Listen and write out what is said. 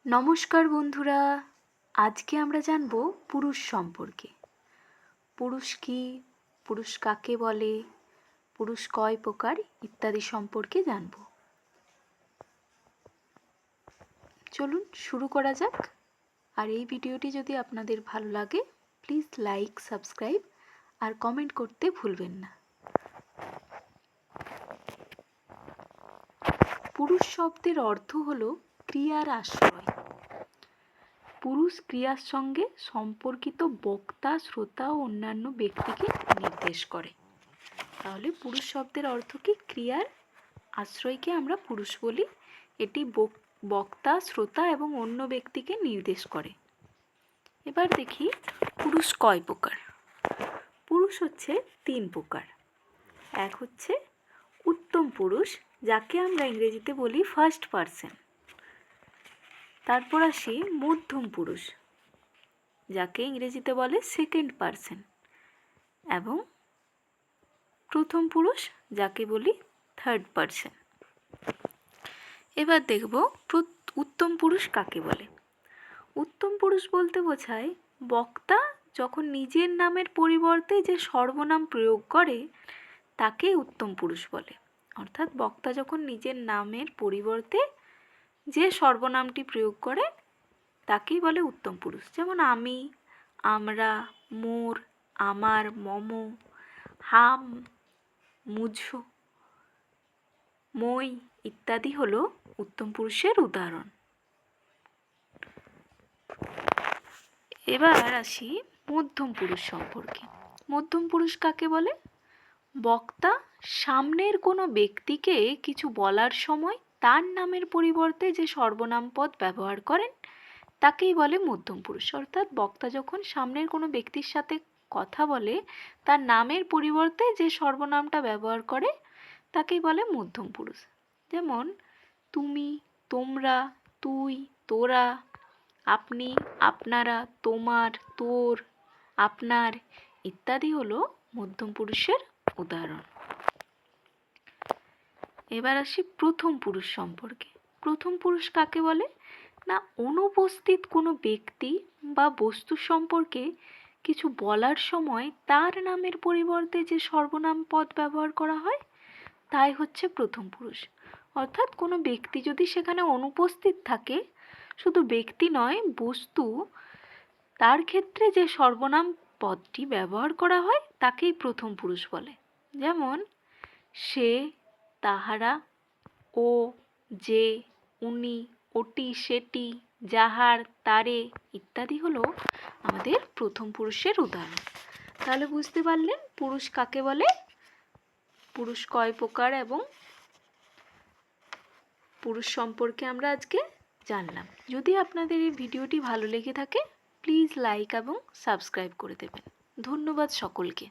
নমস্কার বন্ধুরা, আজকে আমরা জানব পুরুষ সম্পর্কে। পুরুষ কি, পুরুষ কাকে বলে, পুরুষ কয় প্রকার ইত্যাদি সম্পর্কে জানব। চলুন শুরু করা যাক। আর এই ভিডিওটি যদি আপনাদের ভালো লাগে প্লিজ লাইক, সাবস্ক্রাইব আর কমেন্ট করতে ভুলবেন না। পুরুষ শব্দের অর্থ হলো ক্রিয়ার আশ্রয়। পুরুষ ক্রিয়ার সঙ্গে সম্পর্কিত বক্তা, শ্রোতা ও অন্যান্য ব্যক্তিকে নির্দেশ করে। তাহলে পুরুষ শব্দের অর্থ কি? ক্রিয়ার আশ্রয়কে আমরা পুরুষ বলি। এটি বক্তা, শ্রোতা এবং অন্য ব্যক্তিকে নির্দেশ করে। এবার দেখি পুরুষ কয় প্রকার। পুরুষ হচ্ছে 3 প্রকার। এক হচ্ছে উত্তম পুরুষ, যাকে আমরা ইংরেজিতে বলি ফার্স্ট পারসন। তারপর আসি মধ্যম পুরুষ, যাকে ইংরেজিতে বলে সেকেন্ড পারসন, এবং প্রথম পুরুষ, যাকে বলি থার্ড পারসন। এবার দেখব উত্তম পুরুষ কাকে বলে। উত্তম পুরুষ বলতে বোঝায় বক্তা যখন নিজের নামের পরিবর্তে যে সর্বনাম প্রয়োগ করে তাকে উত্তম পুরুষ বলে। অর্থাৎ বক্তা যখন নিজের নামের পরিবর্তে যে সর্বনামটি প্রয়োগ করে তাকেই বলে উত্তম পুরুষ। যেমন আমি, আমরা, মোর, আমার, মম, হাম, মুঝো, মই ইত্যাদি হলো উত্তম পুরুষের উদাহরণ। এবার আসি মধ্যম পুরুষ সম্পর্কে। মধ্যম পুরুষ কাকে বলে? বক্তা সামনের কোনো ব্যক্তিকে কিছু বলার সময় তার নামের পরিবর্তে যে সর্বনাম পদ ব্যবহার করেন তাকেই বলে মধ্যম পুরুষ। অর্থাৎ বক্তা যখন সামনের কোনো ব্যক্তির সাথে কথা বলে তার নামের পরিবর্তে যে সর্বনামটা ব্যবহার করে তাকেই বলে মধ্যম পুরুষ। যেমন তুমি, তোমরা, তুই, তোরা, আপনি, আপনারা, তোমার, তোর, আপনার ইত্যাদি হলো মধ্যম পুরুষের উদাহরণ। এবার আসি প্রথম পুরুষ সম্পর্কে। প্রথম পুরুষ কাকে বলে? না, অনুপস্থিত কোনো ব্যক্তি বা বস্তু সম্পর্কে কিছু বলার সময় তার নামের পরিবর্তে যে সর্বনাম পদ ব্যবহার করা হয় তাই হচ্ছে প্রথম পুরুষ। অর্থাৎ কোনো ব্যক্তি যদি সেখানে অনুপস্থিত থাকে, শুধু ব্যক্তি নয় বস্তু, তার ক্ষেত্রে যে সর্বনাম পদটি ব্যবহার করা হয় তাকেই প্রথম পুরুষ বলে। যেমন সে, তাহারা, ও, যে, উনি, ওটি, সেটি, যাহার, তারে ইত্যাদি হলো আমাদের প্রথম পুরুষের উদাহরণ। তাহলে বুঝতে পারলেন পুরুষ কাকে বলে, পুরুষ কয় প্রকার এবং পুরুষ সম্পর্কে আমরা আজকে জানলাম। যদি আপনাদের এই ভিডিওটি ভালো লেগে থাকে প্লিজ লাইক এবং সাবস্ক্রাইব করে দেবেন। ধন্যবাদ সকলকে।